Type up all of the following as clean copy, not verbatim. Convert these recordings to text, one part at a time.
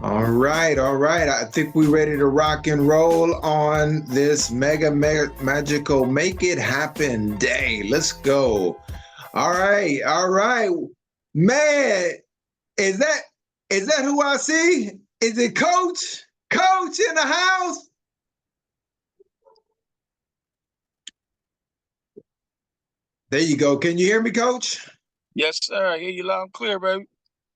All right, all right. I think we're ready to rock and roll on this mega magical make it happen day. Let's go. All right, all right. Man, is that is that who I see? Is it Coach? Coach in the house? There you go. Can you hear me, Coach? Yes, sir. I hear you loud and clear, baby.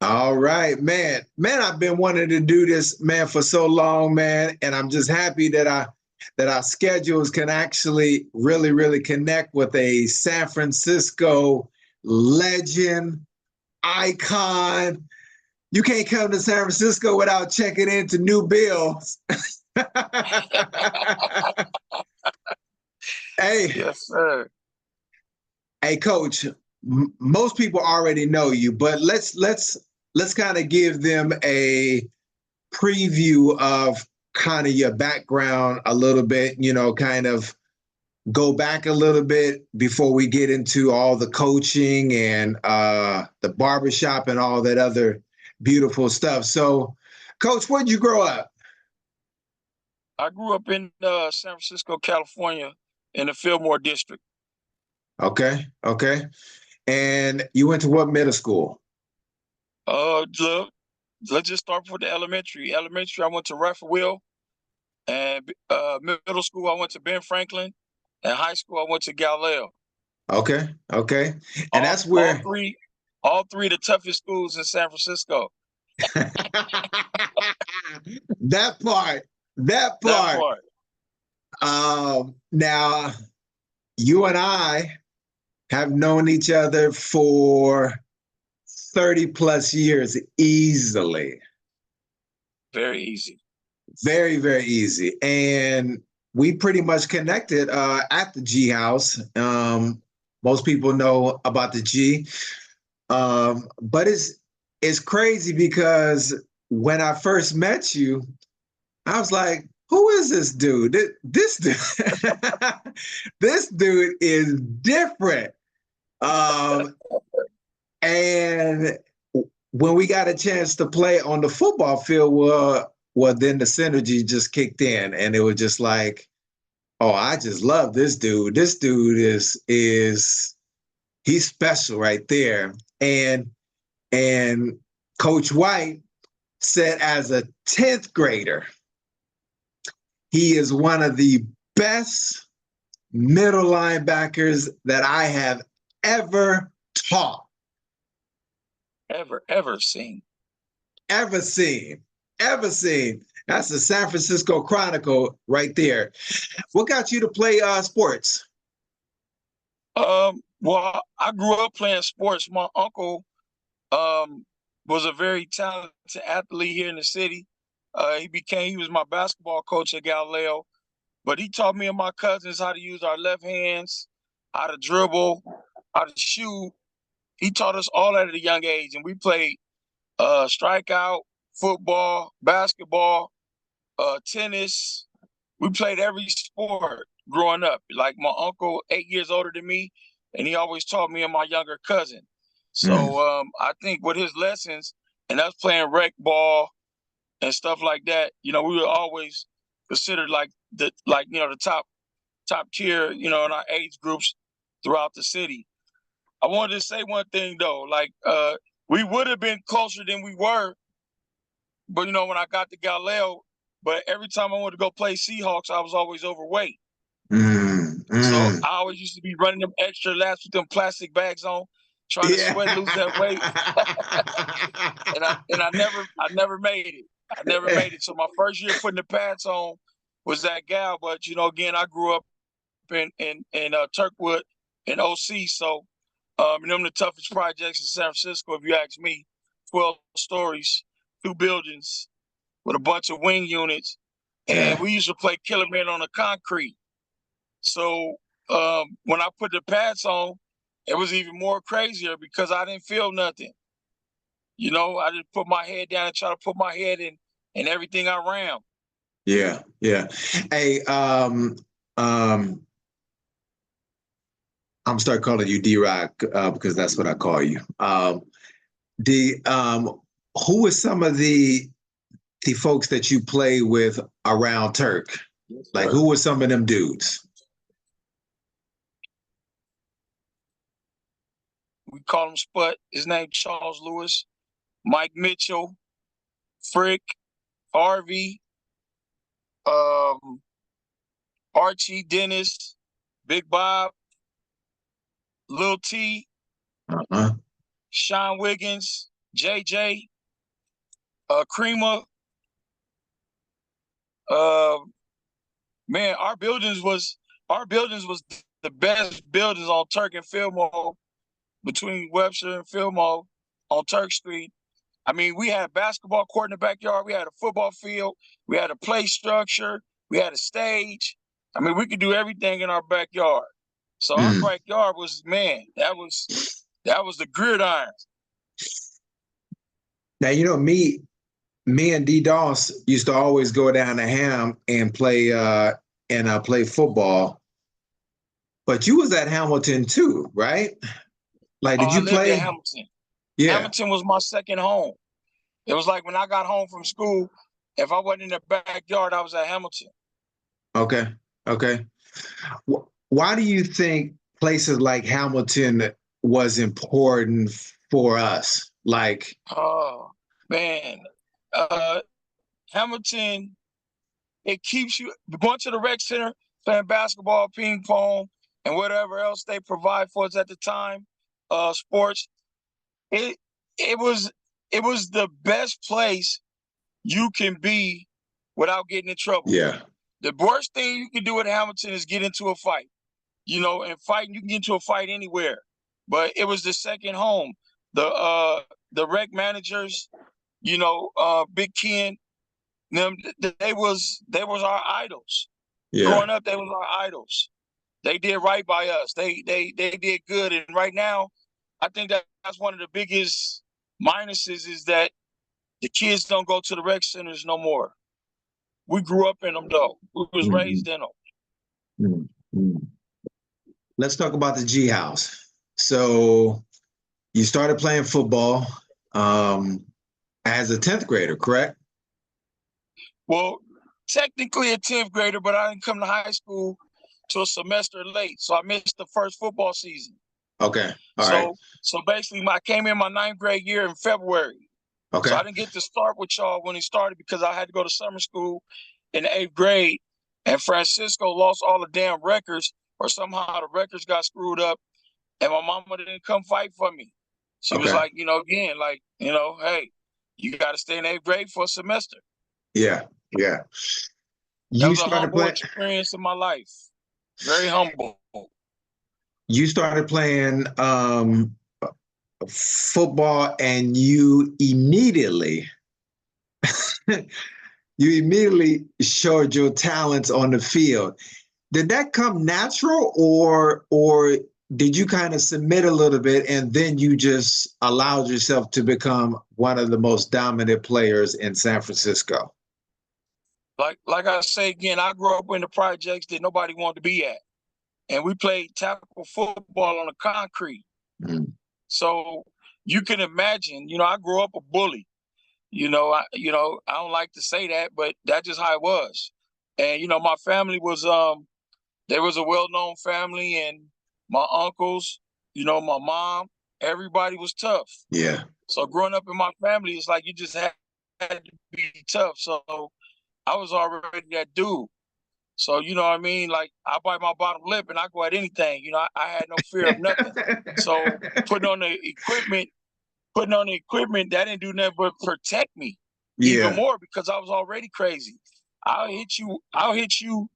All right, man. Man, I've been wanting to do this, man, for so long, man, and I'm just happy that our schedules can actually really connect with a San Francisco legend, icon. You can't come to San Francisco without checking into New Bills. Hey, Yes, sir. hey, Coach. Most people already know you, but let's kind of give them a preview of kind of your background a little bit, kind of go back a little bit before we get into all the coaching and the barbershop and all that other beautiful stuff. So, Coach, where'd you grow up? I grew up in San Francisco, California, in the Fillmore district. Okay, okay. And you went to what middle school? Look, let's just start with the elementary. Elementary, I went to Will, and middle school, I went to Ben Franklin, and high school, I went to Galileo. Okay, okay. And All, that's all where three, all three of the toughest schools in San Francisco. that part, that That part. part. Now, you and I have known each other for 30 plus years easily. Very easy. Very easy. And we pretty much connected at the G House. Most people know about the G. But it's crazy because when I first met you, I was like, who is this dude? This dude, this dude is different. Um, and when we got a chance to play on the football field, well, then the synergy just kicked in, and it was just like, oh, I just love this dude. This dude is he's special right there. And Coach White said as a 10th grader, he is one of the best middle linebackers that I have ever taught. Ever seen. Ever seen. Ever seen. That's the San Francisco Chronicle right there. What got you to play sports? Well, I grew up playing sports. My uncle um, was a very talented athlete here in the city. He was my basketball coach at Galileo, but he taught me and my cousins how to use our left hands, how to dribble, how to shoot. He taught us all at a young age, and we played strikeout, football, basketball, tennis. We played every sport growing up. Like my uncle, 8 years older than me, and he always taught me and my younger cousin. Mm. So I think with his lessons and us playing rec ball and stuff like that, we were always considered the top tier, in our age groups throughout the city. I wanted to say one thing though, we would have been closer than we were, but when I got to Galileo, but every time I wanted to go play Seahawks, I was always overweight. Mm, So mm. I always used to be running them extra laps with them plastic bags on, trying to Yeah. sweat, lose that weight. And I never made it. I never made it. So my first year putting the pads on was that gal. But again, I grew up in Turkwood and OC. So them the toughest projects in San Francisco, if you ask me. 12 stories, 2 buildings with a bunch of wing units. And Yeah. we used to play Killer Man on the concrete. So when I put the pads on, it was even more crazier because I didn't feel nothing. I just put my head down and try to put my head in everything I ran. Yeah. Hey, I'm start calling you D-Rock because that's what I call you. The Who are some of the folks that you play with around Turk? Yes, Like, sir. who were some of them dudes? We call him Sput. His name Charles Lewis, Mike Mitchell, Frick, Harvey, um, Archie, Dennis, Big Bob, Lil T, Uh-huh. Sean Wiggins, JJ, Creamer. Uh, man, our buildings was the best buildings on Turk and Fillmore, between Webster and Fillmore on Turk Street. I mean, we had a basketball court in the backyard. We had a football field. We had a play structure. We had a stage. I mean, we could do everything in our backyard. So our Mm. backyard was, man, that was the gridiron. Now, me and D Doss used to always go down to Ham and play football. But you was at Hamilton too, right? Like, Oh, did I you lived in play? Hamilton. Yeah. Hamilton was my second home. It was like when I got home from school, if I wasn't in the backyard, I was at Hamilton. Okay. Okay. Why do you think places like Hamilton was important for us? Like, Oh, man. Uh, Hamilton, it keeps you going to the rec center, playing basketball, ping pong, and whatever else they provide for us at the time, sports. It it was it was the best place you can be without getting in trouble. yeah, The worst thing you can do at Hamilton is get into a fight. And fighting, you can get into a fight anywhere. But it was the second home. The rec managers, Big Ken, them they was our idols. yeah, Growing up, they was our idols. They did right by us. They did good. And right now, I think that's one of the biggest minuses is that the kids don't go to the rec centers no more. We grew up in them though. We was mhm, raised in them. mhm, mhm. Let's talk about the G House. So you started playing football um, as a 10th grader, correct? Well, technically a 10th grader, but I didn't come to high school till a semester late. So I missed the first football season. Okay. All right. So basically I came in my ninth grade year in February. So Okay. I didn't get to start with y'all when he started because I had to go to summer school in the eighth grade. And Francisco lost all the damn records, or somehow the records got screwed up. And my mama didn't come fight for me. She was Okay. like, again, like, hey, you got to stay in eighth grade for a semester. Yeah. Yeah. That You was a started humble playing. experience in my life. Very humble. You started playing football, and you immediately showed your talents on the field. Did that come natural, or did you kind of submit a little bit and then you just allowed yourself to become one of the most dominant players in San Francisco? Like I say again, I grew up in the projects that nobody wanted to be at. And we played tackle football on the concrete. Mm. So you can imagine, I grew up a bully. I don't like to say that, but that's just how it was. And my family was there was a well-known family, and my uncles, my mom, everybody was tough. Yeah. So growing up in my family, it's like you just had to be tough. So I was already that dude. So you know what I mean? Like I bite my bottom lip and I go at anything. I had no fear of nothing. So putting on the equipment that didn't do nothing but protect me even Yeah. more because I was already crazy. I'll hit you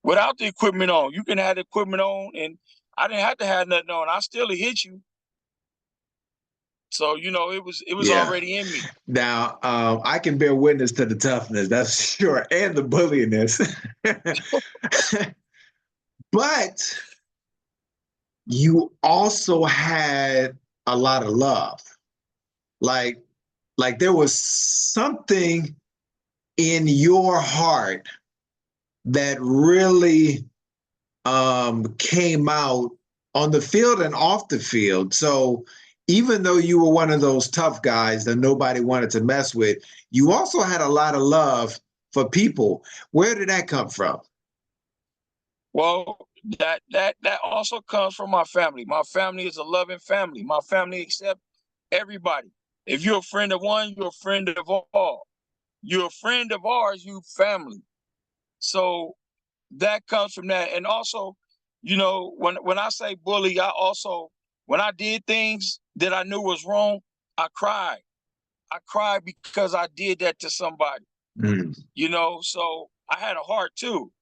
without the equipment on. You can have the equipment on and I didn't have to have nothing on. I still hit you. So it was Yeah. already in me. Now, I can bear witness to the toughness, that's sure, and the bulliness. But you also had a lot of love. Like, like there was something in your heart that really came out on the field and off the field. So even though you were one of those tough guys that nobody wanted to mess with, you also had a lot of love for people. Where did that come from? Well, that also comes from my family. My family is a loving family. My family accepts everybody. If you're a friend of one, you're a friend of all. You're a friend of ours, you family. So that comes from that. And also, when I say bully, I also, when I did things that I knew was wrong, I cried. I cried because I did that to somebody. Mm. So I had a heart too.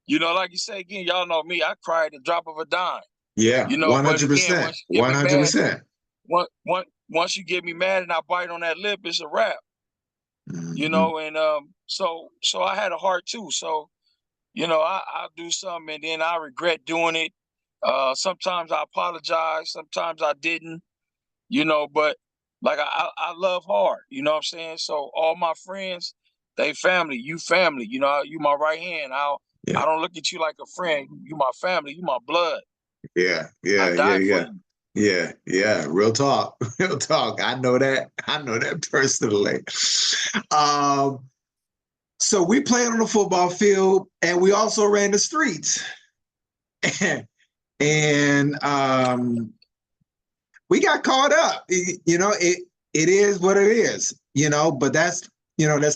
Like you say again, y'all know me. I cried at the drop of a dime. Yeah, But again, 100%. once you get me mad, 100%. once you get me mad and I bite on that lip, it's a wrap. Mm-hmm. And so I had a heart too. So I'll do something and then I regret doing it. Sometimes I apologize, sometimes I didn't. But like I love hard. You know what I'm saying? So all my friends, they family. You family. You my right hand. I Yeah. don't look at you like a friend. You my family. You my blood. Yeah, I yeah, yeah, die for yeah. you. Yeah, yeah. Real talk. Real talk. I know that. I know that personally. Um, so we played on the football field and we also ran the streets. and we got caught up. It is what it is, but that's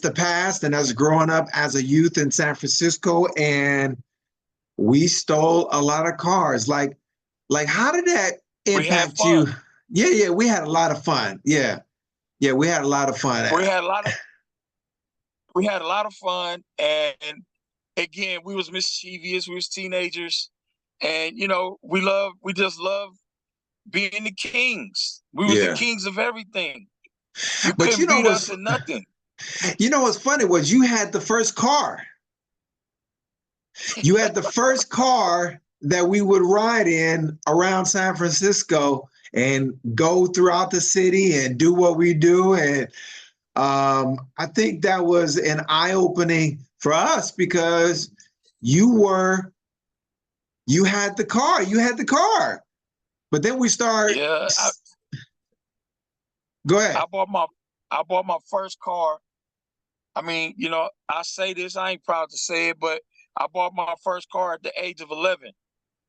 the past, and that's growing up as a youth in San Francisco, and we stole a lot of cars. Like how did that We had impact you? fun. Yeah, yeah, we had a lot of fun. Yeah. Yeah, we had a lot of fun. We had a lot of fun, and again, we was mischievous. We was teenagers, and we just love being the kings. We was the Yeah. kings of everything. You But couldn't beat us in nothing. what's funny was you had the first car. You had the first car that we would ride in around San Francisco and go throughout the city and do what we do. And I think that was an eye-opening for us because you had the car, but then we start. Yeah, Go ahead. I bought my first car. I mean, I say this, I ain't proud to say it, but I bought my first car at the age of 11.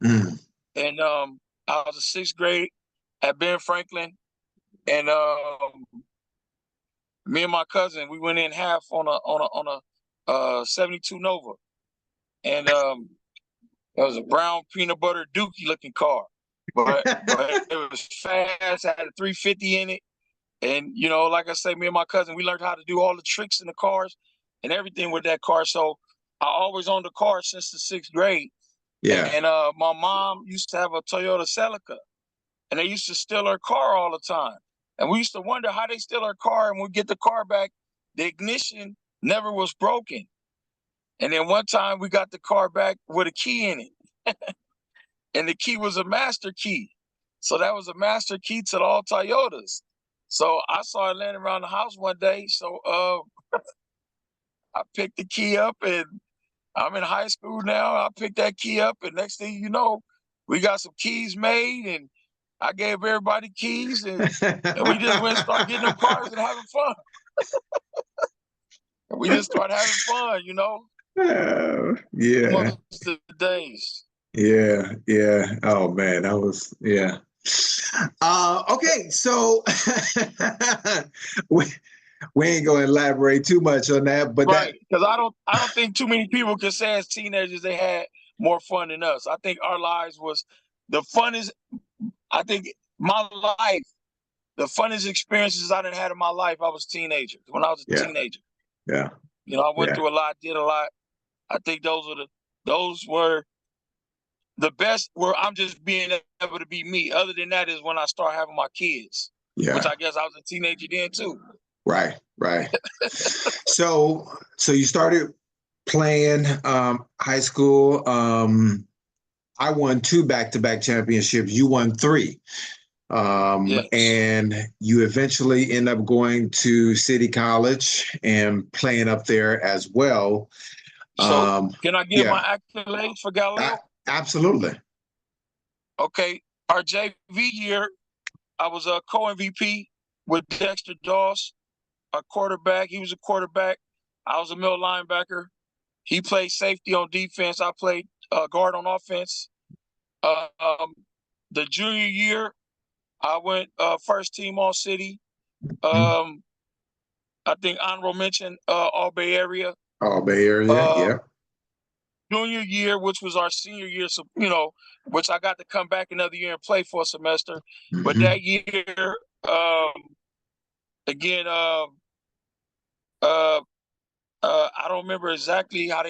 Mm. And I was in sixth grade at Ben Franklin. And me and my cousin, we went in half on a 72 Nova. And it was a brown peanut butter dookie looking car. But it was fast, it had a 350 in it. And like I say, me and my cousin, we learned how to do all the tricks in the cars and everything with that car. So I always owned the car since the sixth grade. Yeah. And my mom used to have a Toyota Celica, and they used to steal her car all the time. And we used to wonder how they steal her car, and we get the car back, the ignition never was broken. And then one time we got the car back with a key in it, and the key was a master key. So that was a master key to all Toyotas. So I saw it laying around the house one day. So I picked the key up, and I'm in high school now. I picked that key up, and next thing you know, we got some keys made, and I gave everybody keys, and we just went and started getting them cars and having fun. And we just started having fun. Yeah. Most of the days. Yeah. Yeah. Oh man, that was yeah. Okay, so we, we ain't gonna elaborate too much on that, but that Right. Because I don't think too many people can say as teenagers they had more fun than us. I think our lives was the funnest. I think my life, the funnest experiences I done had in my life, I was teenager. When I was a yeah, teenager. yeah, I went yeah, through a lot, did a lot. I think those were the best where I'm just being able to be me. Other than that is when I start having my kids, which yeah. I guess I was a teenager then too. Right, right. So you started playing high school. I won two back-to-back championships. You won three. Yes. And you eventually end up going to City College and playing up there as well. So can I give Yeah, my accolades for Galileo? absolutely. Okay. Our JV year, I was a co-MVP with Dexter Doss, a quarterback. He was a quarterback. I was a middle linebacker. He played safety on defense. I played guard on offense. Um, the junior year, I went first team all city. I think honorable mention all Bay Area. All Bay Area, yeah. Junior year, which was our senior year, so which I got to come back another year and play for a semester. But that year, again, I don't remember exactly how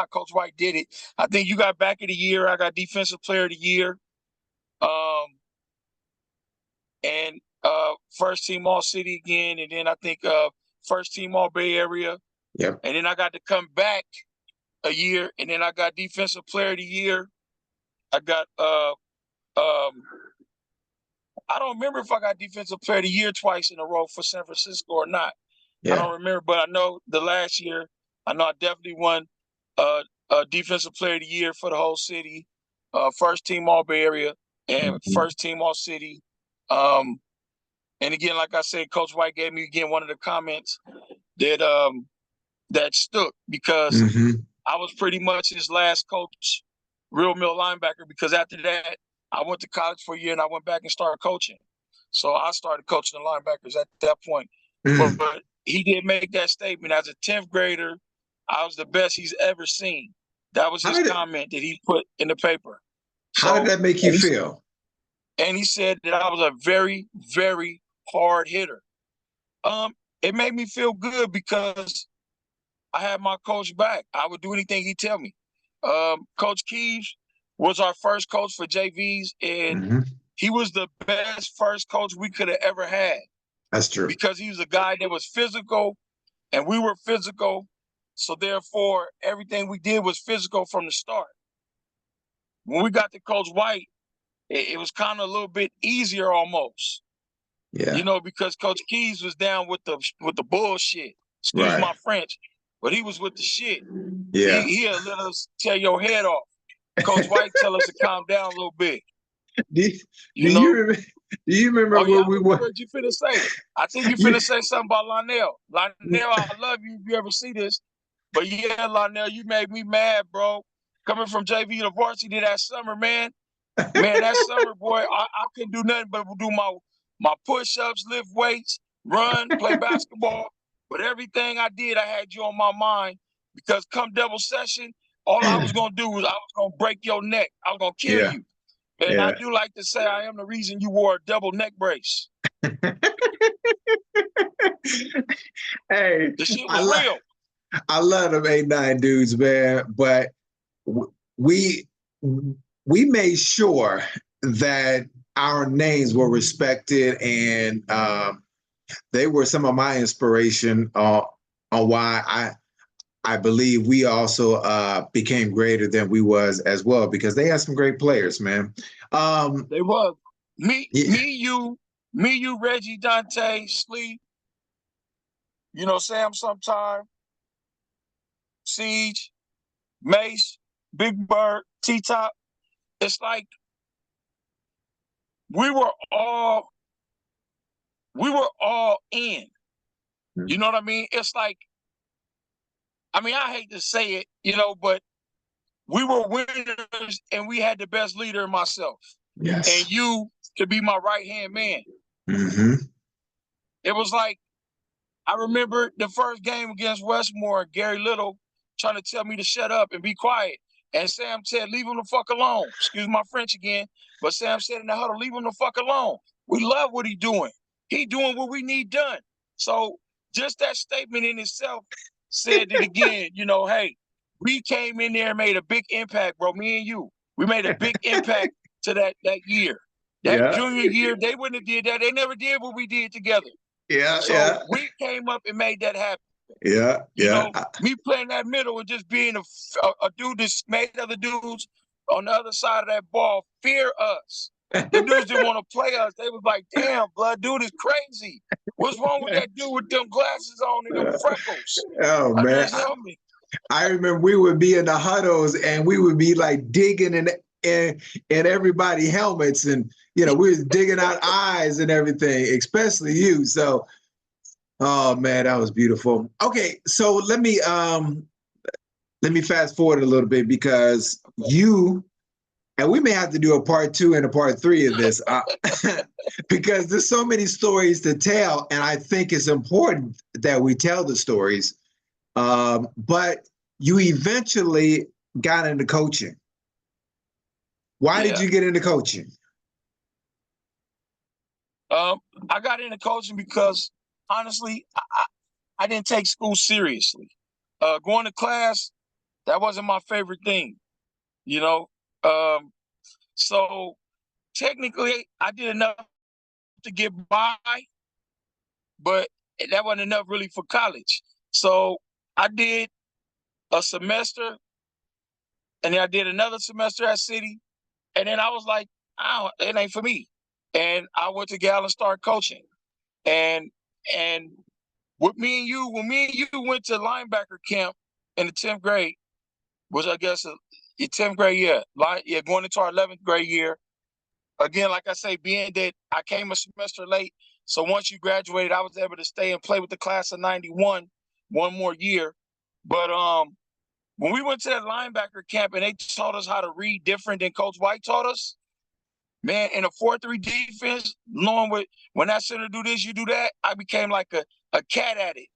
Coach White did it. I think you got back of the year. I got defensive player of the year, and first team all city again, and then I think first team all Bay Area. Yep. And then I got to come back a year, and then I got defensive player of the year. I got I don't remember if I got defensive player of the year twice in a row for San Francisco or not. Yeah. I don't remember, but I know the last year, I know I definitely won defensive player of the year for the whole city, first team all Bay Area, and first team all city. And again, like I said, Coach White gave me again one of the comments that stuck because I was pretty much his last coach, real middle linebacker, because after that, I went to college for a year and I went back and started coaching. So I started coaching the linebackers at that point. But he did make that statement as a 10th grader, I was the best he's ever seen. That was his comment that he put in the paper. How did that make you feel? And he said that I was a very, very hard hitter. It made me feel good because I had my coach back. I would do anything he'd tell me. Coach Keeves was our first coach for JVs, and he was the best first coach we could have ever had. That's true. Because he was a guy that was physical, and we were physical. So therefore, everything we did was physical from the start. When we got to Coach White, it was kind of a little bit easier almost. Yeah. Because Coach Keys was down with the bullshit. Excuse my French, but he was with the shit. Yeah. He'll let us tear your head off. Coach White tell us to calm down a little bit. Do you remember where we were? What you finna say? I think you finna say something about Lionel. Lionel, I love you if you ever see this. But yeah, Lionel, you made me mad, bro. Coming from JV to varsity that summer, man. Man, that summer, boy, I couldn't do nothing but do my push-ups, lift weights, run, play basketball. But everything I did, I had you on my mind because come double session, all I was going to do was I was going to break your neck. I was going to kill you. And I do like to say I am the reason you wore a double neck brace. Hey, the shit was real. I love them 8'9" dudes, man. But we made sure that our names were respected, and they were some of my inspiration on why I believe we also became greater than we was as well, because they had some great players, man. They was me, you, Reggie, Dante, Slee, Sam sometime, Siege, Mace, Big Bird, T-Top. It's like we were all in. You know what I mean? It's like, I hate to say it, but we were winners and we had the best leader in myself. Yes. And you to be my right-hand man. It was like, I remember the first game against Westmore, Gary Little trying to tell me to shut up and be quiet. And Sam said, leave him the fuck alone. Excuse my French again. But Sam said in the huddle, leave him the fuck alone. We love what he's doing. He doing what we need done. So just that statement in itself said it again, hey, we came in there and made a big impact, bro. Me and you. We made a big impact to that year. That junior year, they wouldn't have did that. They never did what we did together. So we came up and made that happen. Me playing that middle and just being a dude that made other dudes on the other side of that ball fear us. The dudes didn't want to play us. They was like, damn, blood, dude is crazy. What's wrong with that dude with them glasses on and them freckles? Oh, man. I remember we would be in the huddles and we would be like digging in everybody's helmets and, we was digging out eyes and everything, especially you. So, oh man, that was beautiful. Okay, so let me fast forward a little bit because you and we may have to do a part 2 and a part 3 of this because there's so many stories to tell, and I think it's important that we tell the stories. But you eventually got into coaching. Why did Yeah. you get into coaching? I got into coaching because honestly, I didn't take school seriously. Going to class, that wasn't my favorite thing, you know. So technically, I did enough to get by, but that wasn't enough really for college. So I did a semester, and then I did another semester at City, and then I was like, it ain't for me. And I went to Gal and started coaching. And and with me and you, when me and you went to linebacker camp in the 10th grade, which I guess the 10th grade year, going into our 11th grade year. Again, like I say, being that I came a semester late, so once you graduated, I was able to stay and play with the class of '91 one more year. But when we went to that linebacker camp and they taught us how to read different than Coach White taught us, man, in a 4-3 defense, knowing when that center do this, you do that, I became like a cat at it.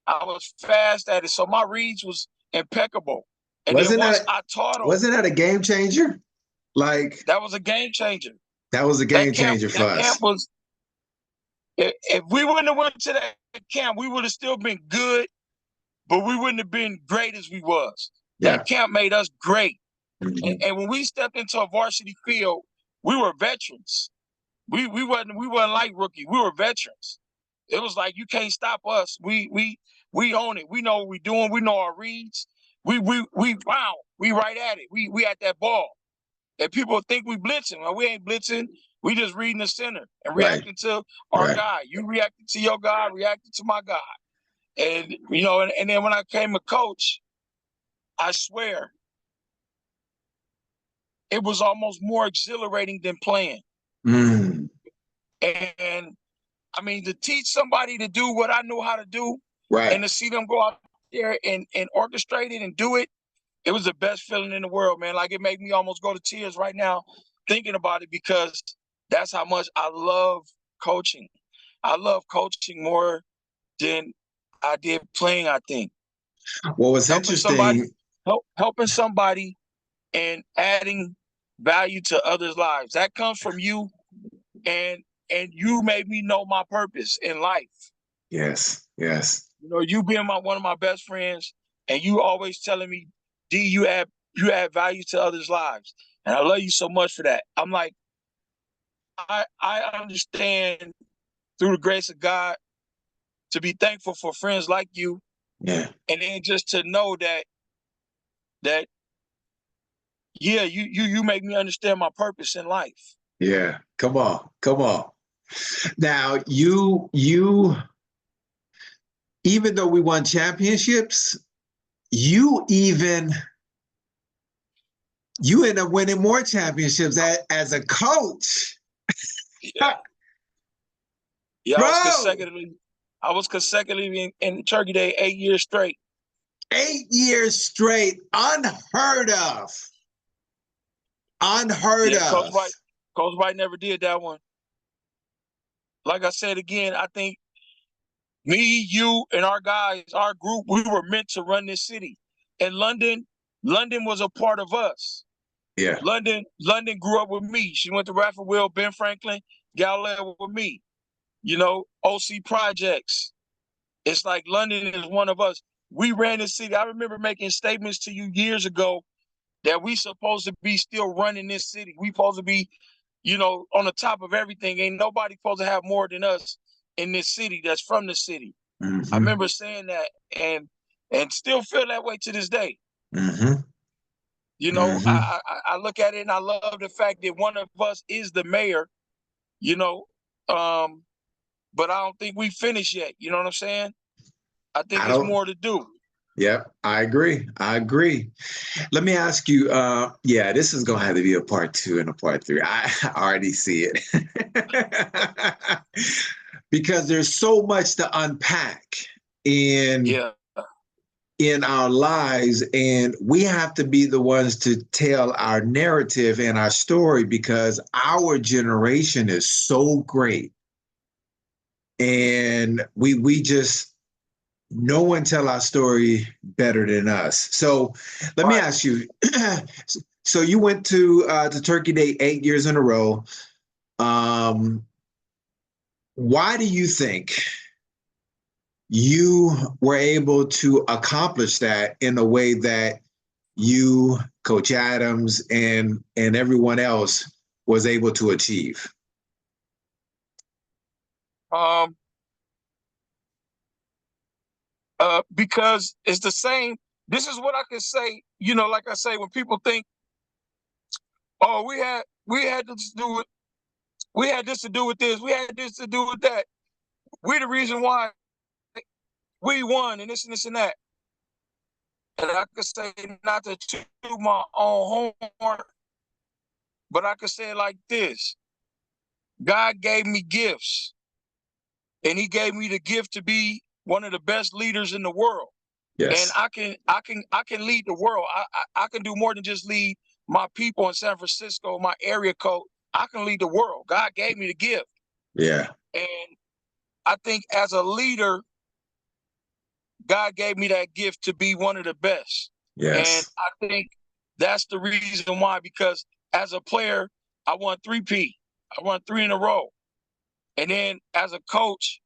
I was fast at it, so my reads was impeccable. And then Wasn't once that I taught them, wasn't that a game changer? Like that was a game changer. that was a game changer for That camp us. was. If we wouldn't have went to that camp, we would have still been good, but we wouldn't have been great as we was. Yeah. That camp made us great. Mm-hmm. And when we stepped into a varsity field, we were veterans. We wasn't like rookie. We were veterans. It was like you can't stop us. We own it. We know what we're doing. We know our reads. We wow. We right at it. We at that ball. And people think we blitzing. Well, we ain't blitzing. We just reading the center and Right. reacting to our Right. guy. You reacting to your guy, reacting to my guy. And and then when I came a coach, I swear it was almost more exhilarating than playing. Mm. And I mean, to teach somebody to do what I knew how to do and Right. to see them go out there and orchestrate it and do it, it was the best feeling in the world, man. Like it made me almost go to tears right now thinking about it because that's how much I love coaching. I love coaching more than I did playing, I think. What was Helping somebody, interesting, helping somebody and adding value to others' lives. That comes from you and you made me know my purpose in life. yes, yes. You being one of my best friends and you always telling me, D, you add value to others' lives. And I love you so much for that. I'm like, I understand through the grace of God to be thankful for friends like you. Yeah. And then just to know that yeah, you make me understand my purpose in life. Yeah. Come on. Come on. Now you even though we won championships, you end up winning more championships as a coach. Yeah. Yeah, Bro, I was consecutively in Turkey Day 8 years straight. 8 years straight, unheard of. Unheard Yeah, of. Coach White never did that one. Like I said again, I think me, you, and our guys, our group, we were meant to run this city. And London was a part of us. Yeah. London grew up with me. She went to Radford Will, Ben Franklin, Galileo with me. OC Projects. It's like London is one of us. We ran the city. I remember making statements to you years ago that we supposed to be still running this city. We supposed to be, on the top of everything. Ain't nobody supposed to have more than us in this city that's from the city. Mm-hmm. I remember saying that and still feel that way to this day. Mm-hmm. Mm-hmm. I look at it and I love the fact that one of us is the mayor, but I don't think we finished yet. You know what I'm saying? I think I it's don't more to do. Yep, I agree. I agree. Let me ask you, yeah, this is gonna have to be a part two and a part three. I already see it. Because there's so much to unpack in Yeah. in our lives, and we have to be the ones to tell our narrative and our story because our generation is so great. And we just no one tell our story better than us. So let me Right. ask you. So you went to Turkey Day 8 years in a row. Um, why do you think you were able to accomplish that in a way that you, Coach Adams, and everyone else was able to achieve? Um, because it's the same. This is what I can say. You know, like I say, when people think, "Oh, we had this to do it, we had this to do with this, we had this to do with that. We're the reason why we won, and this and that." And I could say not to toot my own horn, but I could say it like this: God gave me gifts, and He gave me the gift to be one of the best leaders in the world. And Yes. I can lead the world. I can do more than just lead my people in San Francisco, my area code. I can lead the world. God gave me the gift, Yeah. and I think as a leader, God gave me that gift to be one of the best. And Yes. I think that's the reason why. Because as a player, I won 3P. I won three in a row. And then as a coach,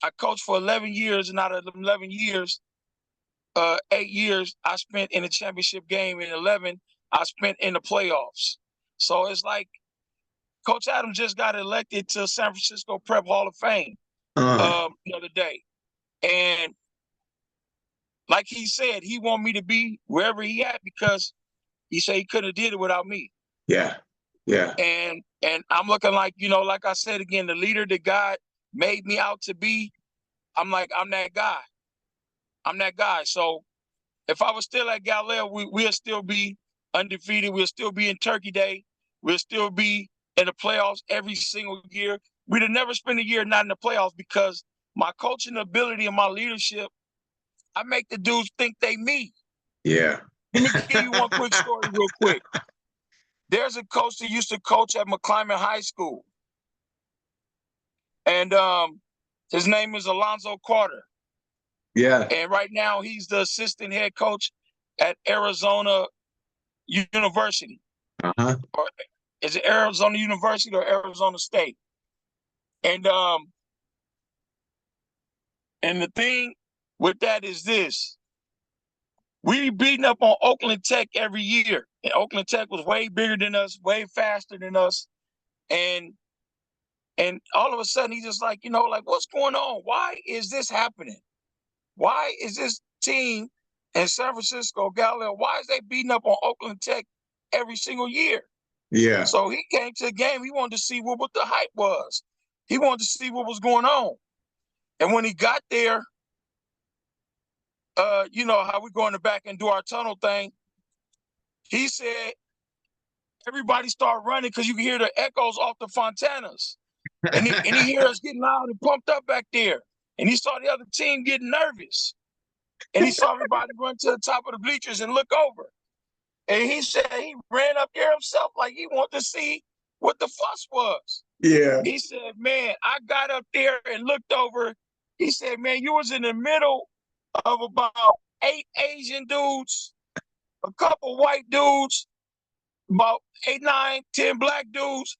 I coached for 11 years, and out of 11 years, 8 years I spent in the championship game, and 11 I spent in the playoffs. So it's like Coach Adams just got elected to San Francisco Prep Hall of Fame Uh, the other day, and like he said, he want me to be wherever he at because he said he couldn't have did it without me. yeah. Yeah. And I'm looking like, like I said again, the leader that God made me out to be. I'm like, I'm that guy. I'm that guy. So if I was still at Galileo, we'll still be undefeated. We'll still be in Turkey Day. We'll still be in the playoffs every single year. We'd have never spent a year not in the playoffs because my coaching ability and my leadership, I make the dudes think they me. Yeah. Let me give you one quick story real quick. There's a coach that used to coach at McClymond High School, and his name is Alonzo Carter. Yeah. And right now he's the assistant head coach at Arizona University. Uh-huh. Or is it Arizona University or Arizona State? And the thing with that is this: we beating up on Oakland Tech every year, and Oakland Tech was way bigger than us, way faster than us, and all of a sudden he's just like, like, what's going on? Why is this happening? Why is this team in San Francisco, Galileo, why is they beating up on Oakland Tech every single year? Yeah. So he came to the game. He wanted to see what the hype was. He wanted to see what was going on. And when he got there, you know how we go in the back and do our tunnel thing. He said everybody start running because you can hear the echoes off the Fontanas. And he hear us getting loud and pumped up back there. And he saw the other team getting nervous. And he saw everybody run to the top of the bleachers and look over. And he said he ran up there himself like he wanted to see what the fuss was. Yeah. He said, man, I got up there and looked over. He said, man, you was in the middle of about 8 Asian dudes, a couple white dudes, about 8, 9, 10 black dudes,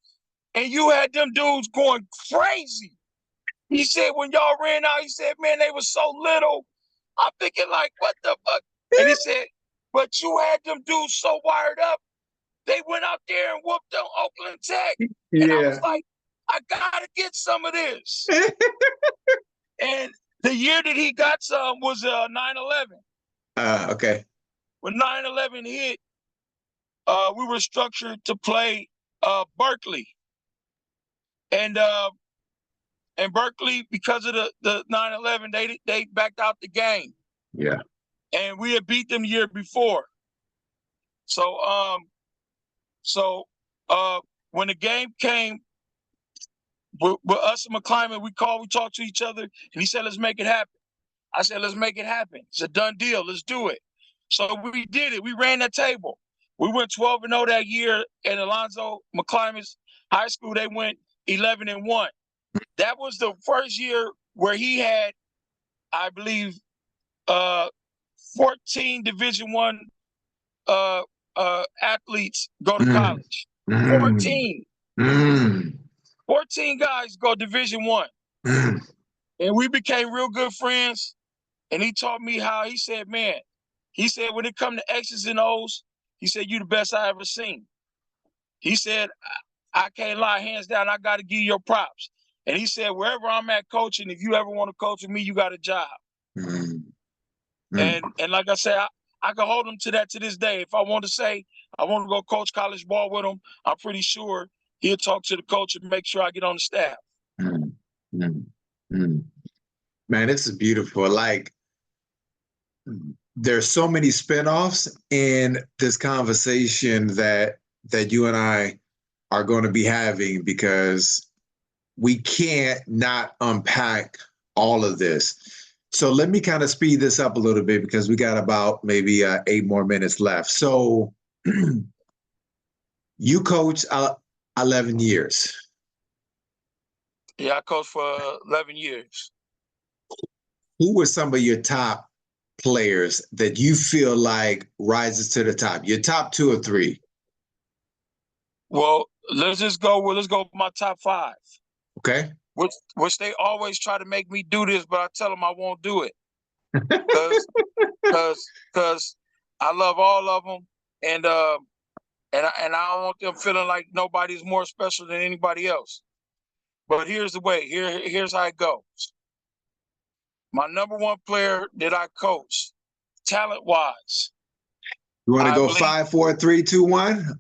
and you had them dudes going crazy. He said, when y'all ran out, he said, man, they were so little. I'm thinking like, what the fuck? And he said, but you had them dudes so wired up, they went out there and whooped on Oakland Tech. And I was Yeah. like, I gotta get some of this. And the year that he got some was 9/11. Okay. When 9/11 hit, we were structured to play Berkeley. And Berkeley, because of the 9/11, they backed out the game. Yeah. and we had beat them the year before. So when the game came with us and McClyman, we talked to each other, and he said, "Let's make it happen." I said, "Let's make it happen. It's a done deal. Let's do it." So we did it. We ran that table. We went 12-0 that year. And Alonzo McClymon's high school, they went 11-1. That was the first year where he had, I believe, 14 Division I athletes go to college. 14. 14 guys go Division I. And we became real good friends. And he taught me how, he said, man, he said, when it come to X's and O's, he said, you the best I ever seen. He said, I can't lie, hands down, I got to give you your props. And he said, wherever I'm at coaching, if you ever want to coach with me, you got a job. And like I said, I can hold him to that to this day. If I want to say I want to go coach college ball with him, I'm pretty sure he'll talk to the coach and make sure I get on the staff. Man, this is beautiful. Like, there's so many spinoffs in this conversation that you and I are going to be having, because we can't not unpack all of this. So let me kind of speed this up a little bit, because we got about maybe 8 more minutes left. So you coached 11 years. Yeah, I coached for 11 years. Who were some of your top players that you feel like rises to the top? Your top 2 or 3? Well, let's go with my top 5. Okay. Which they always try to make me do this, but I tell them I won't do it. Because I love all of them, and I don't want them feeling like nobody's more special than anybody else. But here's the way. Here's how it goes. My number 1 player that I coach, talent-wise. You want to go 5, 4, 3, 2, 1?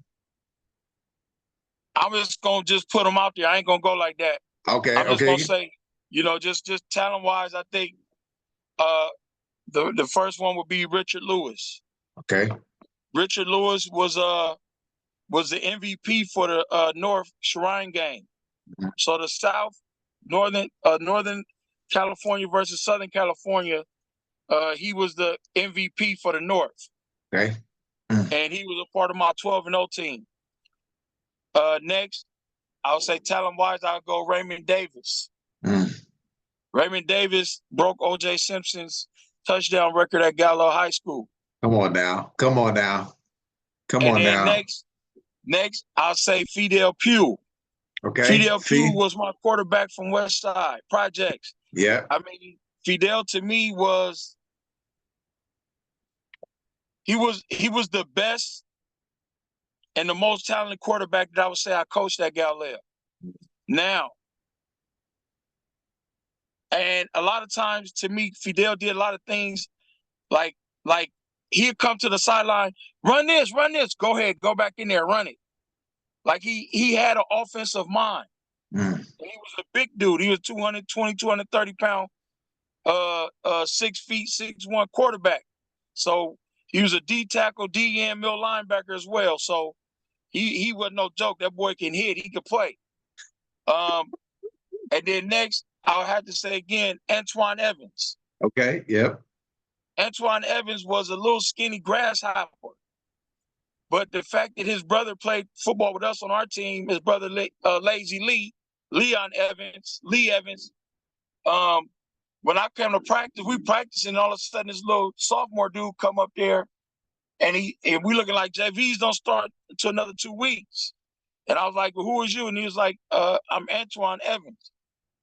I'm just gonna put them out there. I ain't gonna go like that. Okay. I'm just gonna say, just talent-wise, I think the first one would be Richard Lewis. Okay. Richard Lewis was the MVP for the North Shrine game. So the South, Northern California versus Southern California, he was the MVP for the North. Okay. And he was a part of my 12-0 team. Next, I would say talent-wise, I'll go Raymond Davis. Raymond Davis broke O.J. Simpson's touchdown record at Gallo High School. Come on now. Next, I'll say Fidel Pugh. Okay. Fidel Pugh was my quarterback from West Side Projects. Yeah. I mean, Fidel to me was he was the best and the most talented quarterback that I would say I coached at Galileo. Now, and a lot of times to me, Fidel did a lot of things like he'd come to the sideline, run this, go ahead, go back in there, run it. Like he had an offensive mind. And he was a big dude. He was 220, 230 pound, 6 feet, 6'1" quarterback. So he was a D tackle, D end, middle linebacker as well. So he wasn't no joke. That boy can hit. He could play. And then next, I'll have to say again, Antoine Evans. Okay. Yep. Antoine Evans was a little skinny grasshopper. But the fact that his brother played football with us on our team, his brother Lee Evans, when I came to practice, we practiced, and all of a sudden this little sophomore dude come up there, and we looking like JVs don't start until another 2 weeks. And I was like, well, who is you? And he was like, I'm Antoine Evans.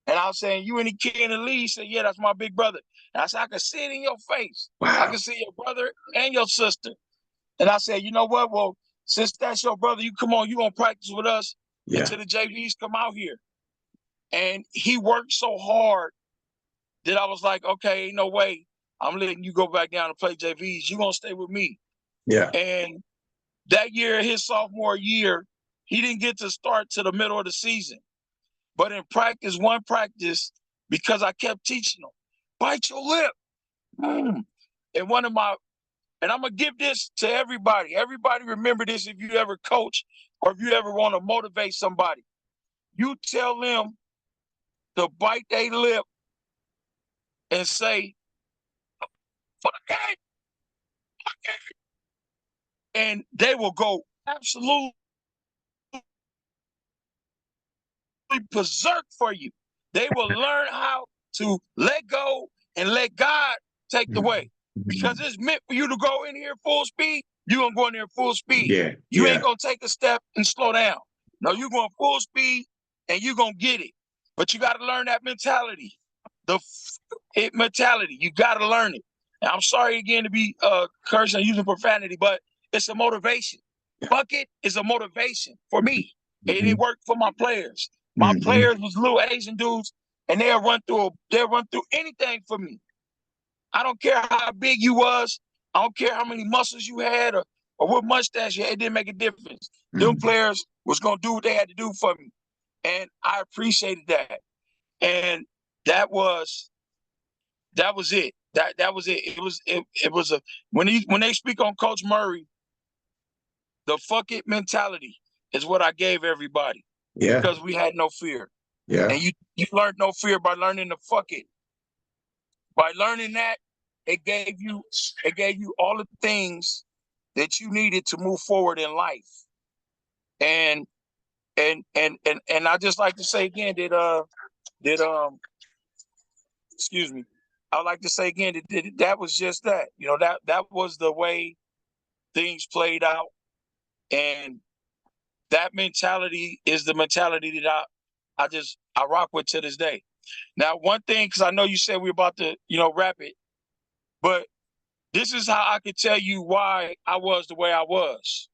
And I was saying, you any kid in the league? He said, yeah, that's my big brother. And I said, I can see it in your face. Wow. I can see your brother and your sister. And I said, you know what? Well, since that's your brother, you come on, you're going to practice with us until the JVs come out here. And he worked so hard that I was like, okay, ain't no way I'm letting you go back down and play JVs. You're going to stay with me. Yeah. And that year, his sophomore year, he didn't get to start to the middle of the season. But in one practice, because I kept teaching him, bite your lip. And one of my And I'm going to give this to everybody. Everybody remember this if you ever coach or if you ever want to motivate somebody. You tell them to bite their lip and say, for the game, and they will go absolutely berserk for you. They will learn how to let go and let God take the way. Because it's meant for you to go in here full speed, you're going to go in there full speed. Yeah. You ain't going to take a step and slow down. No, you're going full speed and you're going to get it. But you got to learn that mentality. The mentality. You got to learn it. And I'm sorry again to be cursing and using profanity, but it's a motivation. Bucket is a motivation for me. And it worked for my players. My players was little Asian dudes, and they'll run through anything for me. I don't care how big you was. I don't care how many muscles you had or what mustache you had. It didn't make a difference. Them players was going to do what they had to do for me. And I appreciated that. And that was it. That was it. It was a when they speak on Coach Murray, the fuck it mentality is what I gave everybody. Yeah. Because we had no fear. Yeah. And you learned no fear by learning to fuck it. By learning that, it gave you all the things that you needed to move forward in life. And I just like to say again excuse me. I'd like to say again that was just that. You know, that was the way things played out. And that mentality is the mentality that I rock with to this day. Now, one thing, because I know you said we're about to, wrap it, but this is how I could tell you why I was the way I was.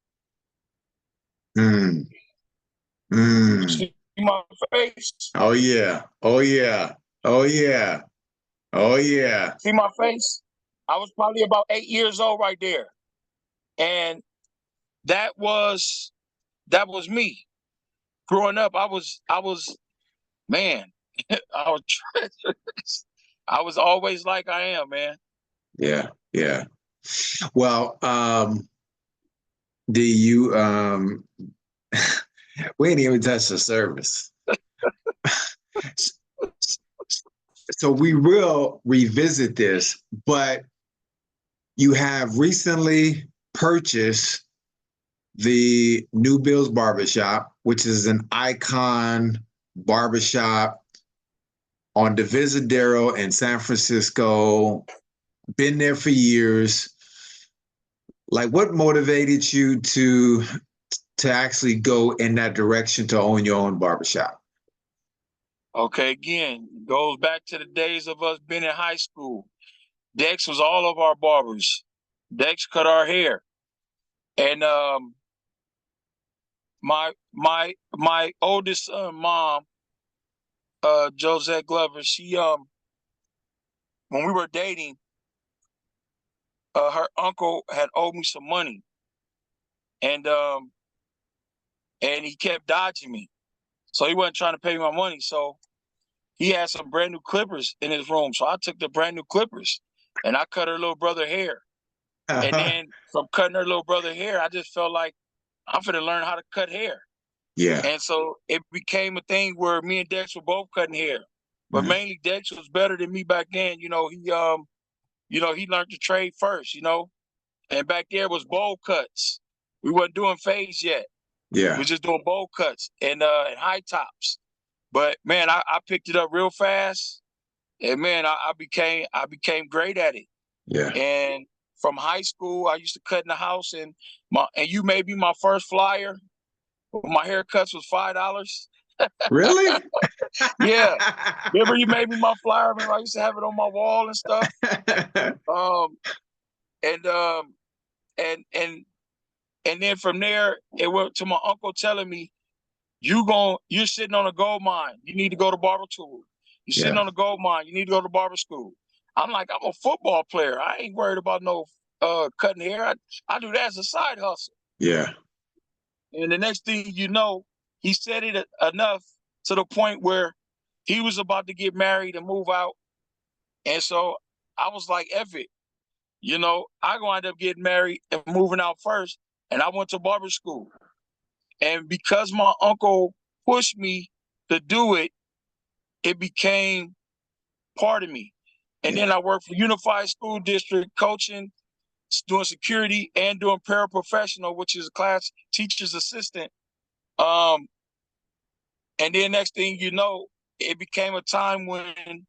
See my face? Oh yeah. Oh yeah. Oh yeah. Oh yeah. See my face? I was probably about 8 years old right there. And that was me. Growing up, I was man, I was I was always like I am, man. Yeah. Yeah. Well, do you we ain't even touched the service. So we will revisit this, but you have recently purchased the New Bills Barbershop, which is an icon barbershop on Divisadero in San Francisco. Been there for years. Like, what motivated you to actually go in that direction to own your own barbershop? Okay, again, goes back to the days of us being in high school. Dex was all of our barbers. Dex cut our hair. And my oldest son, mom, Josette Glover, she when we were dating, her uncle had owed me some money. And he kept dodging me. So he wasn't trying to pay me my money. So he had some brand new clippers in his room. So I took the brand new clippers and I cut her little brother hair. And then from cutting her little brother hair, I just felt like I'm finna learn how to cut hair. Yeah. And so it became a thing where me and Dex were both cutting hair. But mainly Dex was better than me back then. He learned the trade first, And back there was bowl cuts. We wasn't doing fades yet. Yeah. We were just doing bowl cuts and high tops. But man, I picked it up real fast. And man, I became great at it. Yeah. And from high school, I used to cut in the house, and you made me my first flyer. My haircuts was $5. Really? Yeah. Remember you made me my flyer? Remember I used to have it on my wall and stuff. And then from there, it went to my uncle telling me, you're sitting on a gold mine. You need to go to barber school. You're sitting on a gold mine. You need to go to barber school. I'm like, I'm a football player. I ain't worried about no cutting hair. I do that as a side hustle. Yeah. And the next thing you know, he said it enough to the point where he was about to get married and move out. And so I was like, F it. I gonna end up getting married and moving out first. And I went to barber school. And because my uncle pushed me to do it, it became part of me. And then I worked for Unified School District, coaching, doing security, and doing paraprofessional, which is a class teacher's assistant. And then next thing you know, it became a time when,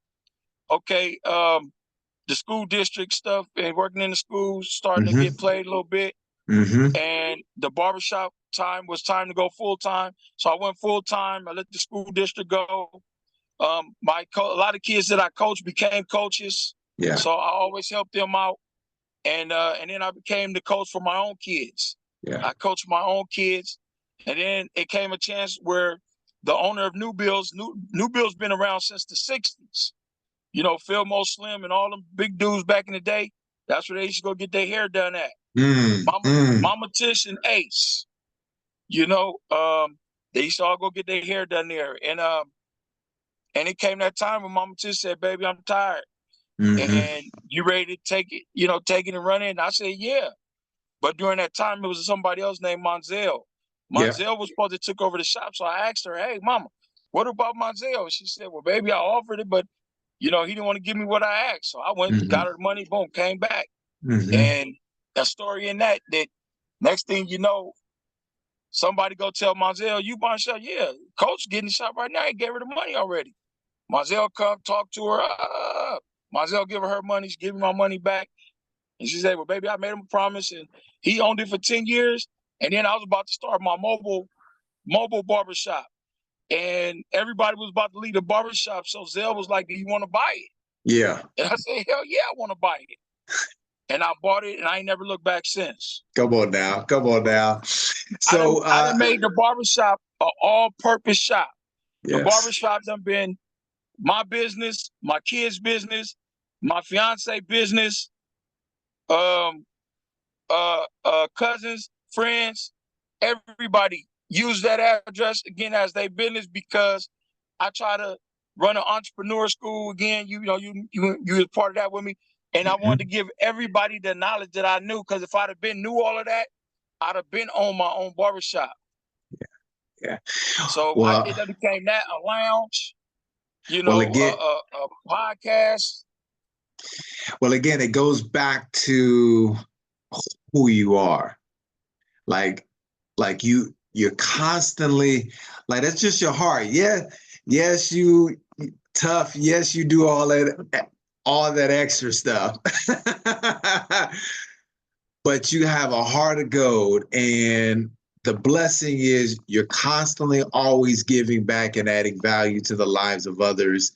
okay, the school district stuff and working in the schools starting to get played a little bit. And the barbershop time was time to go full time. So I went full time. I let the school district go. A lot of kids that I coached became coaches. Yeah. So I always helped them out. And then I became the coach for my own kids. Yeah. I coached my own kids. And then it came a chance where the owner of New Bill's been around since the 60s. Philmo Slim and all them big dudes back in the day, that's where they used to go get their hair done at. Mama Tish and Ace, they used to all go get their hair done there. And it came that time when Mama Tish said, "Baby, I'm tired. And you ready to take it and run it?" And I said, "Yeah." But during that time, it was somebody else named Monzel. Monzel was supposed to take over the shop. So I asked her, "Hey, Mama, what about Monzel?" And she said, "Well, baby, I offered it, but he didn't want to give me what I asked." So I went, got her the money, boom, came back. And a story in that next thing you know, somebody go tell Monzel, "You buying shop?" "Yeah, coach getting the shop right now. He gave her the money already." Monzel come talk to her. Monzel give her money. She give me my money back. And she said, "Well, baby, I made him a promise." And he owned it for 10 years. And then I was about to start my mobile barbershop. And everybody was about to leave the barbershop. So Zell was like, "Do you want to buy it?" Yeah. And I said, "Hell yeah, I want to buy it." And I bought it, and I ain't never looked back since. Come on now. So I done made the barbershop an all-purpose shop. Yes. The barbershop done been my business, my kids' business, my fiance business, cousins, friends, everybody use that address again as their business, because I try to run an entrepreneur school again. You was part of that with me. And I wanted to give everybody the knowledge that I knew, because if I'd have knew all of that, I'd have been on my own barbershop. Yeah. So it became that, a lounge, a podcast. Well, again, it goes back to who you are. Like you're constantly, like, that's just your heart. Yeah. Yes, you tough. Yes, you do all that extra stuff. But you have a heart of gold, and the blessing is you're constantly always giving back and adding value to the lives of others,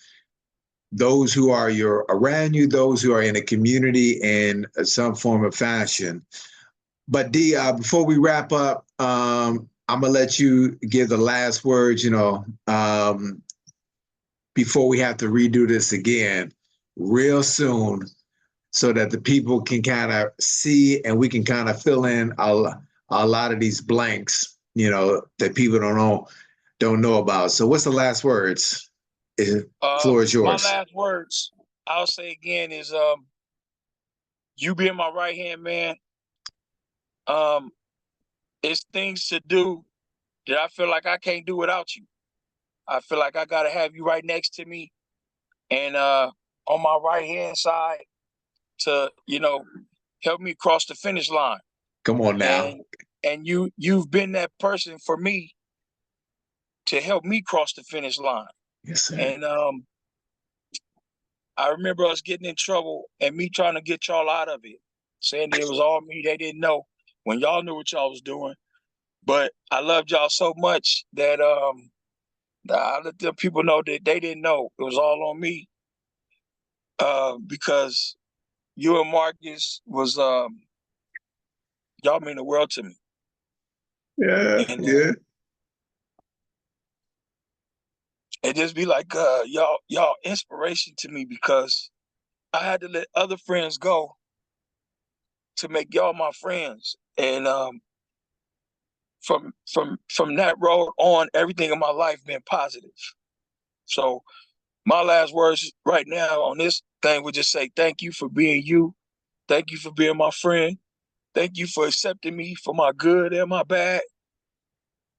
those who are around you, those who are in a community in some form of fashion. But D, before we wrap up, I'm gonna let you give the last words, before we have to redo this again real soon, so that the people can kind of see and we can kind of fill in a lot of these blanks, that people don't know about. So what's the last words? Floor is yours. My last words, I'll say again, is you being my right hand man. It's things to do that I feel like I can't do without you. I feel like I gotta have you right next to me, and on my right hand side to help me cross the finish line. Come on now. And you've been that person for me to help me cross the finish line. Yes, sir. And I remember us getting in trouble and me trying to get y'all out of it, saying that it was all me. They didn't know, when y'all knew what y'all was doing. But I loved y'all so much that I let the people know that they didn't know it was all on me, because you and Marcus was y'all mean the world to me. Yeah, and, yeah. It just be like y'all inspiration to me, because I had to let other friends go to make y'all my friends. And from that road on, everything in my life been positive. So my last words right now on this thing would just say thank you for being you. Thank you for being my friend. Thank you for accepting me for my good and my bad.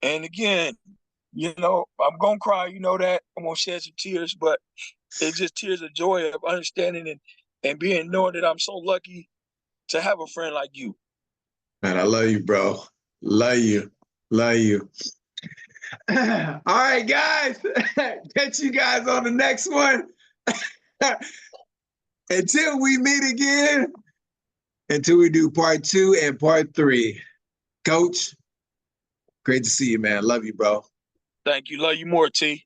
And again, I'm gonna cry, you know that. I'm gonna shed some tears, but it's just tears of joy of understanding and being knowing that I'm so lucky to have a friend like you. Man, I love you, bro. Love you. Love you. All right, guys. Catch you guys on the next one. Until we meet again, until we do part 2 and part 3. Coach, great to see you, man. Love you, bro. Thank you. Love you more, T.